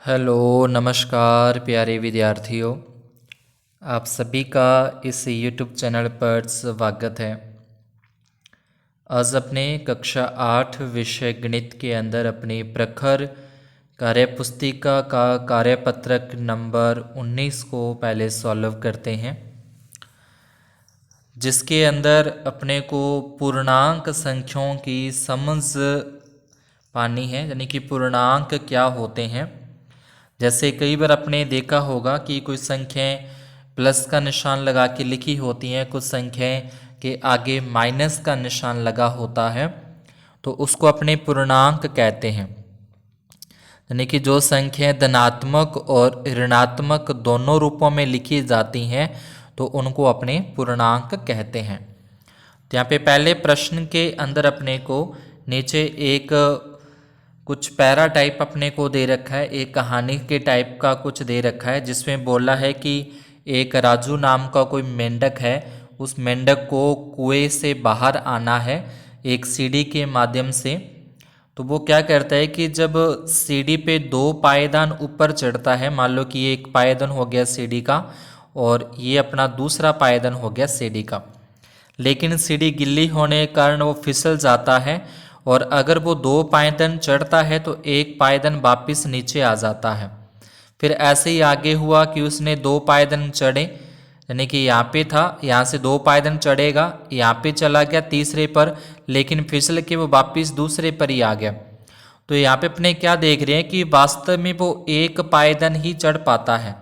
Hello नमस्कार प्यारे विद्यार्थियों, आप सभी का इस YouTube चैनल पर स्वागत है। आज अपने कक्षा 8 विषय गणित के अंदर अपनी प्रखर कार्यपुस्तिका का कार्यपत्रक नंबर 19 को पहले सॉल्व करते हैं, जिसके अंदर अपने को पूर्णांक संख्याओं की समझ पानी है, यानी कि पूर्णांक क्या होते हैं। जैसे कई बार आपने देखा होगा कि कुछ संख्याएं प्लस का निशान लगा के लिखी होती हैं, कुछ संख्याएं के आगे माइनस का निशान लगा होता है, तो उसको अपने पूर्णांक कहते हैं। यानी कि जो संख्याएं धनात्मक और ऋणात्मक दोनों रूपों में लिखी जाती हैं तो उनको अपने पूर्णांक कहते हैं। तो यहाँ पे पहले प्रश्न के अंदर अपने को नीचे एक कुछ पैरा टाइप अपने को दे रखा है, एक कहानी के टाइप का कुछ दे रखा है, जिसमें बोला है कि एक राजू नाम का कोई मेंढक है, उस मेंढक को कुएं से बाहर आना है एक सीढ़ी के माध्यम से। तो वो क्या करता है कि जब सीढ़ी पे 2 पायदान ऊपर चढ़ता है, मान लो कि ये एक पायदान हो गया सीढ़ी का और ये अपना दूसरा पायदान हो गया सीढ़ी का, लेकिन सीढ़ी गिल्ली होने के कारण वो फिसल जाता है, और अगर वो 2 पायदान चढ़ता है तो एक पायदान वापिस नीचे आ जाता है। फिर ऐसे ही आगे हुआ कि उसने 2 पायदान चढ़े, यानी कि यहाँ पे था, यहाँ से 2 पायदान चढ़ेगा, यहाँ पे चला गया तीसरे पर, लेकिन फिसल के वो वापिस दूसरे पर ही आ गया। तो यहाँ पे अपने क्या देख रहे हैं कि वास्तव में वो एक पायदान ही चढ़ पाता है,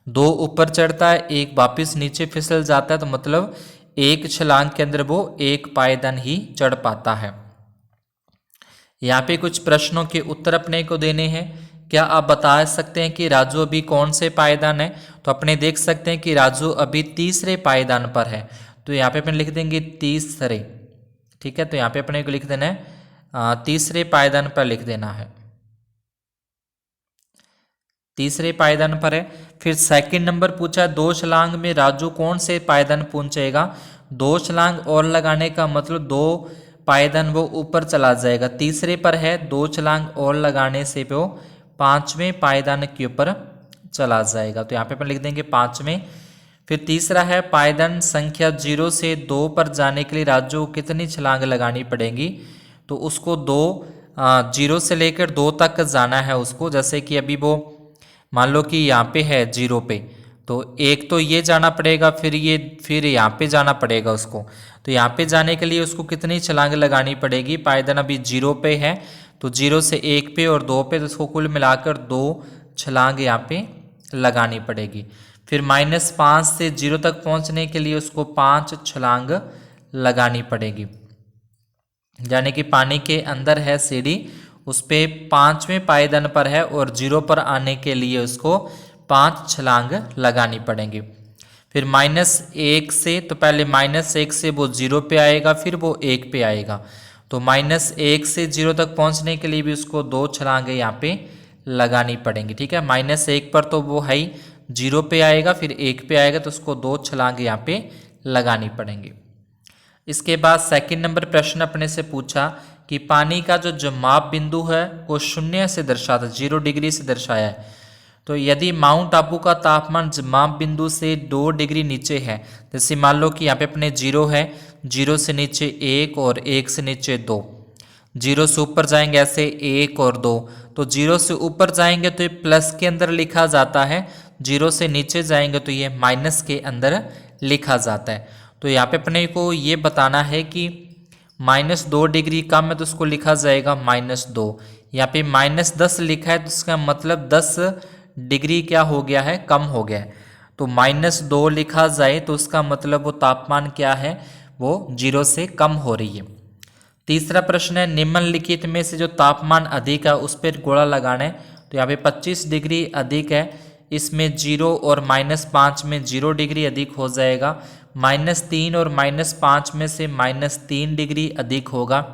2 ऊपर चढ़ता है, एक वापिस नीचे फिसल जाता है, तो मतलब एक छलांग के अंदर वो एक पायदान ही चढ़ पाता है। यहाँ पे कुछ प्रश्नों के उत्तर अपने को देने हैं। क्या आप बता सकते हैं कि राजू अभी कौन से पायदान है? तो अपने देख सकते हैं कि राजू अभी तीसरे पायदान पर है, तो यहाँ पे अपन लिख देंगे तीसरे। ठीक है, तो यहाँ पे अपने को लिख देना है तीसरे पायदान पर लिख देना है, तीसरे पायदान पर है। फिर सेकंड नंबर पूछा 2 छलांग में राजू कौन से पायदान पहुंचेगा? 2 छलांग और लगाने का मतलब 2 पायदान वो ऊपर चला जाएगा, तीसरे पर है, 2 छलांग और लगाने से वो 5वें पायदान के ऊपर चला जाएगा, तो यहाँ पे अपन लिख देंगे 5वें। फिर तीसरा है पायदान संख्या 0 से 2 पर जाने के लिए राजू को कितनी छलांग लगानी पड़ेगी? तो उसको 0 से लेकर 2 तक जाना है उसको। जैसे कि अभी वो मान लो कि यहाँ पे है 0 पे, तो एक तो ये जाना पड़ेगा, फिर यहाँ पे जाना पड़ेगा उसको। तो यहाँ पे जाने के लिए उसको कितनी छलांग लगानी पड़ेगी? पायदान अभी 0 पे है, तो 0 से 1 पे और 2 पे, तो उसको कुल मिलाकर 2 छलांग यहाँ पे लगानी पड़ेगी। फिर -5 से 0 तक पहुँचने के लिए उसको 5 छलांग लगानी पड़ेगी, यानी कि पानी के अंदर है सीढ़ी, उस पे 5वें पायदान पर है और 0 पर आने के लिए उसको 5 छलांग लगानी पड़ेंगी। फिर -1 से, तो पहले -1 से वो 0 पे आएगा, फिर वो 1 पे आएगा, तो -1 से 0 तक पहुंचने के लिए भी उसको 2 छलांगे यहाँ पे लगानी पड़ेंगी। ठीक है, -1 पर तो वो है ही, 0 पे आएगा फिर 1 पे आएगा, तो उसको 2 छलांगे यहाँ पे लगानी पड़ेंगी। इसके बाद सेकंड नंबर प्रश्न अपने से पूछा कि पानी का जो जमाव बिंदु है वो 0 से दर्शाता, 0 डिग्री से दर्शाया है। तो यदि माउंट आबू का तापमान जमाव बिंदु से 2 डिग्री नीचे है, जैसे मान लो कि यहाँ पे अपने 0 है, 0 से नीचे 1 और 1 से नीचे 2, 0 से ऊपर जाएंगे ऐसे 1 और 2, तो 0 से ऊपर जाएंगे तो ये प्लस के अंदर लिखा जाता है, 0 से नीचे जाएंगे तो ये माइनस के अंदर लिखा जाता है। तो यहाँ पे अपने को ये बताना है कि -2 डिग्री कम है तो उसको लिखा जाएगा -2। यहाँ पे -10 लिखा है तो उसका मतलब 10 डिग्री क्या हो गया है? कम हो गया है। तो -2 लिखा जाए तो उसका मतलब वो तापमान क्या है? वो 0 से कम हो रही है। तीसरा प्रश्न है निम्नलिखित में से जो तापमान अधिक है उस पर गोला लगाना है। तो यहाँ पे 25 डिग्री अधिक है, इसमें 0 और -5 में 0 डिग्री अधिक हो जाएगा, -3 और -5 में से -3 डिग्री अधिक होगा,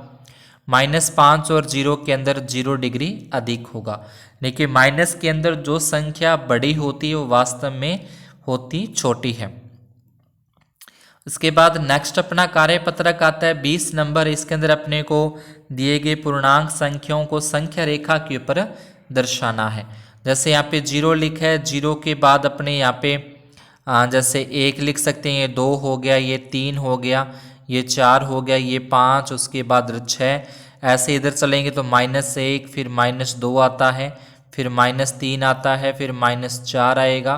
-5 और 0 के अंदर 0 डिग्री अधिक होगा। लेकिन माइनस के अंदर जो संख्या बड़ी होती है वो वास्तव में होती छोटी है। इसके बाद नेक्स्ट अपना कार्यपत्रक आता है 20 नंबर। इसके अंदर अपने को दिए गए पूर्णांक संख्याओं को संख्या रेखा के ऊपर दर्शाना है। जैसे यहाँ पे 0 लिखा है, 0 के बाद अपने यहाँ पे जैसे 1 लिख सकते हैं, ये 2 हो गया, ये 3 हो गया, ये 4 हो गया, ये 5, उसके बाद 6। ऐसे इधर चलेंगे तो -1, फिर -2 आता है, फिर -3 आता है, फिर -4 आएगा,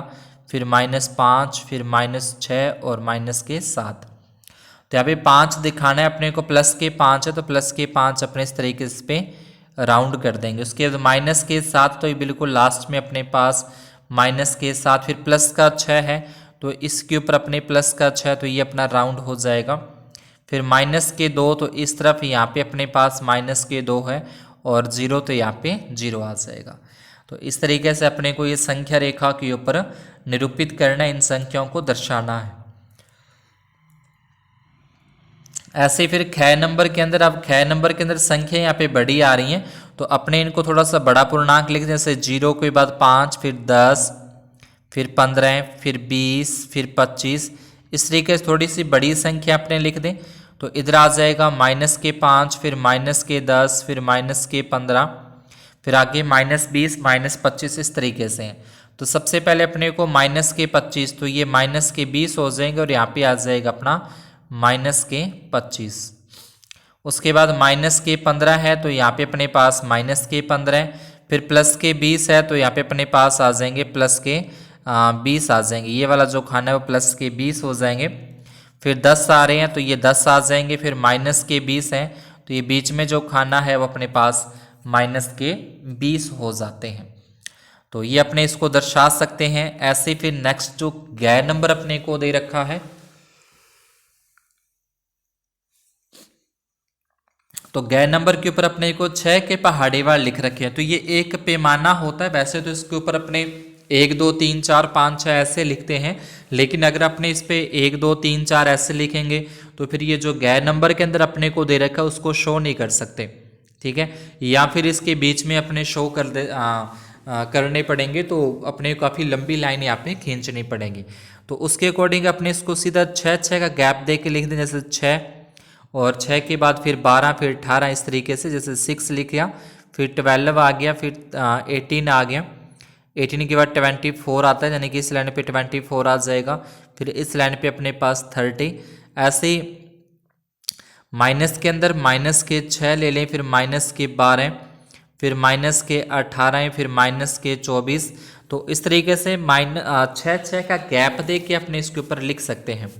फिर -5, फिर -6 और -7। तो यहाँ पे 5 दिखाना है अपने को, प्लस के 5 है तो प्लस के 5 अपने इस तरीके से पे राउंड कर देंगे। उसके बाद -7 तो ये बिल्कुल लास्ट में अपने पास -7, फिर प्लस का 6 है तो इसके ऊपर अपने प्लस का 6, तो ये अपना राउंड हो जाएगा। फिर -2 तो इस तरफ यहाँ पे अपने पास -2 है, और 0 तो यहाँ पे 0 आ जाएगा। तो इस तरीके से अपने को ये संख्या रेखा के ऊपर निरूपित करना है, इन संख्याओं को दर्शाना है। ऐसे फिर ख नंबर के अंदर, अब ख नंबर के अंदर संख्या यहाँ पे बड़ी आ रही हैं तो अपने इनको थोड़ा सा बड़ा पूर्णांक लिख दें, जैसे 0 के बाद 5, फिर 10, फिर 15, फिर 20, फिर 25। इस तरीके से थोड़ी सी बड़ी संख्या अपने लिख दें तो इधर आ जाएगा -5, फिर -10, फिर -15, फिर आगे -20, -25 इस तरीके से हैं। तो सबसे पहले अपने को -25, तो ये -20 हो जाएंगे और यहाँ पे आ जाएगा अपना -25। उसके बाद -15 है तो यहाँ पे अपने पास -15, फिर +20 है तो यहाँ पे अपने पास आ जाएंगे +20 आ जाएंगे, ये वाला जो खाना है वो +20 हो जाएंगे। फिर 10 आ रहे हैं तो ये 10 आ जाएंगे, फिर -20 है तो ये बीच में जो खाना है वो अपने पास -20 हो जाते हैं। तो ये अपने इसको दर्शा सकते हैं ऐसे। फिर नेक्स्ट जो गैर नंबर अपने को दे रखा है, तो गैर नंबर के ऊपर अपने को 6 के पहाड़ेवार लिख रखे हैं। तो ये एक पैमाना होता है, वैसे तो इसके ऊपर अपने 1 2 3 4 5 6 ऐसे लिखते हैं, लेकिन अगर अपने इस पे 1 2 3 4 ऐसे लिखेंगे तो फिर ये जो गैर नंबर के अंदर अपने को दे रखा है उसको शो नहीं कर सकते, ठीक है। या फिर इसके बीच में अपने शो करने पड़ेंगे तो अपने काफ़ी लंबी लाइन यहाँ पे खींचनी पड़ेंगी। तो उसके अकॉर्डिंग अपने इसको सीधा 6 का गैप दे के लिख दें, जैसे 6 और 6 के बाद फिर 12, फिर 18 इस तरीके से, जैसे 6 लिख गया, फिर 12 आ गया, फिर 18 आ गया, 18 के बाद 24 आता है, यानी कि इस लाइन पे 24 आ जाएगा, फिर इस लाइन पे अपने पास 30। ऐसे ही माइनस के अंदर -6 ले लें, फिर -12, फिर -18, फिर -24। तो इस तरीके से 6 का गैप दे के अपने इसके ऊपर लिख सकते हैं।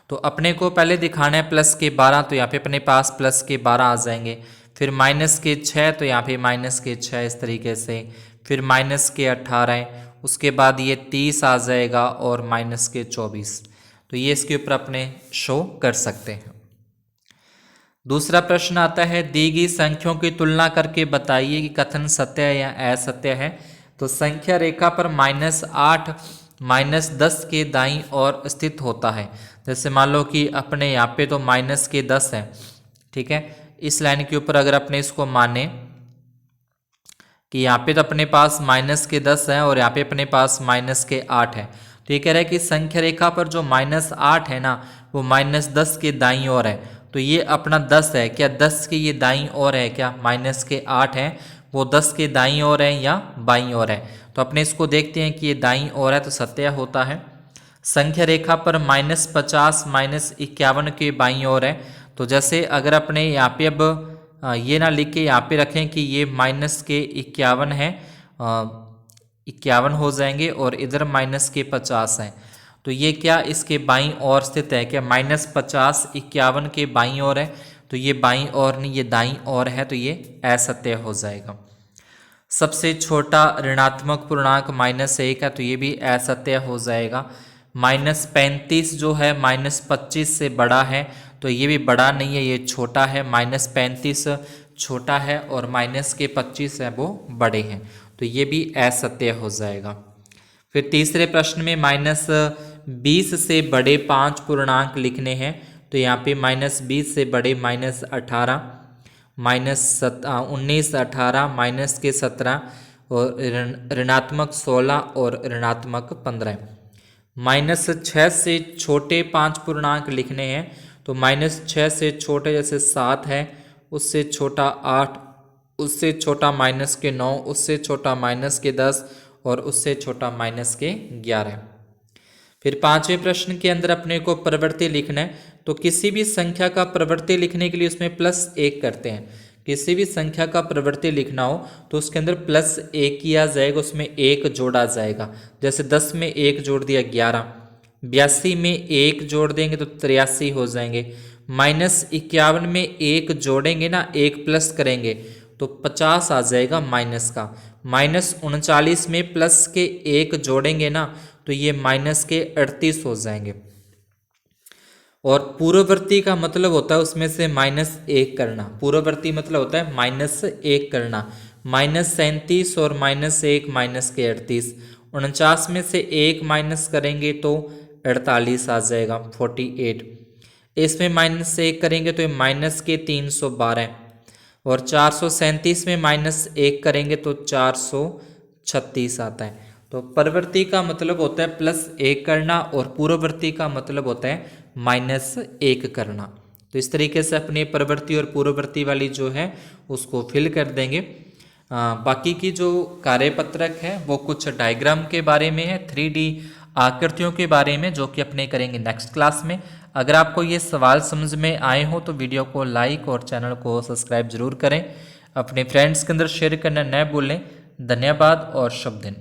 तो अपने को पहले दिखाना है +12, तो यहाँ पे अपने पास +12 आ जाएंगे, फिर -6 तो यहाँ पे -6 इस तरीके से, फिर -18, उसके बाद ये 30 आ जाएगा और -24। तो ये इसके ऊपर अपने शो कर सकते हैं। दूसरा प्रश्न आता है, दी गई संख्याओं की तुलना करके बताइए कि कथन सत्य है या असत्य है। तो संख्या रेखा पर -8 -10 के दाईं ओर स्थित होता है। जैसे मान लो कि अपने यहाँ पे तो -10 है, ठीक है। इस लाइन के ऊपर अगर अपने इसको माने कि यहाँ पे तो अपने पास -10 है और यहाँ पे अपने पास -8 है, तो ये कह रहा है कि संख्या रेखा पर जो -8 है ना वो -10 के दाईं ओर है। तो ये अपना 10 है, क्या 10 के ये दाईं ओर है, क्या -8 है वो 10 के दाईं ओर है या बाईं ओर है। तो अपने इसको देखते हैं कि ये दाईं ओर है तो सत्य होता है। संख्या रेखा पर -50 -51 के बाईं ओर है। तो जैसे अगर अपने यहाँ पे अब ये ना लिख के यहाँ पे रखें कि ये -51 है, 51 हो जाएंगे, और इधर -50 है, तो ये क्या इसके बाईं ओर स्थित है, क्या -50 51 के बाईं ओर है, तो ये बाईं ओर नहीं ये दाईं ओर है, तो ये असत्य हो जाएगा। सबसे छोटा ऋणात्मक पूर्णांक -1 है, तो ये भी असत्य हो जाएगा। -35 जो है -25 से बड़ा है, तो ये भी बड़ा नहीं है, ये छोटा है। -35 छोटा है और -25 है वो बड़े हैं, तो ये भी असत्य हो जाएगा। फिर तीसरे प्रश्न में -20 से बड़े 5 पूर्णांक लिखने हैं। तो यहाँ पे -20 से बड़े -18, -19, 18, -17 और ऋणात्मक 16 और ऋणात्मक 15। -6 से छोटे 5 पूर्णांक लिखने हैं। तो -6 से छोटे जैसे 7 है, उससे छोटा 8, उससे छोटा माइनस के 9, उससे छोटा माइनस के 10 और उससे छोटा माइनस के 11। फिर पांचवें प्रश्न के अंदर अपने को प्रवृत्ति लिखना है। तो किसी भी संख्या का प्रवृत्ति लिखने के लिए उसमें +1 करते हैं। किसी भी संख्या का प्रवृत्ति लिखना हो तो उसके अंदर +1 किया जाएगा, उसमें 1 जोड़ा जाएगा। जैसे 10 में 1 जोड़ दिया 11, 82 में 1 जोड़ देंगे तो 83 हो जाएंगे, -51 में 1 जोड़ेंगे ना, 1 प्लस करेंगे तो 50 आ जाएगा माइनस का। -39 में प्लस के 1 जोड़ेंगे ना तो ये माइनस के 38 हो जाएंगे। और पूर्ववर्ती का मतलब होता है उसमें से -1 करना। पूर्ववर्ती मतलब होता है -1 करना। -37 और -1 माइनस के 38। 49 में से 1 माइनस करेंगे तो 48 आ जाएगा, 48। इसमें -1 करेंगे तो ये माइनस के 312। और 437 में -1 करेंगे तो 436 आता है। तो परवर्ती का मतलब होता है +1 करना और पूर्ववर्ती का मतलब होता है -1 करना। तो इस तरीके से अपनी परवर्ती और पूर्ववर्ती वाली जो है उसको फिल कर देंगे। बाकी की जो कार्यपत्रक है वो कुछ डायग्राम के बारे में है, 3D आकृतियों के बारे में, जो कि अपने करेंगे नेक्स्ट क्लास में। अगर आपको ये सवाल समझ में आए हो तो वीडियो को लाइक और चैनल को सब्सक्राइब जरूर करें। अपने फ्रेंड्स के अंदर शेयर करना न भूलें। धन्यवाद और शुभ दिन।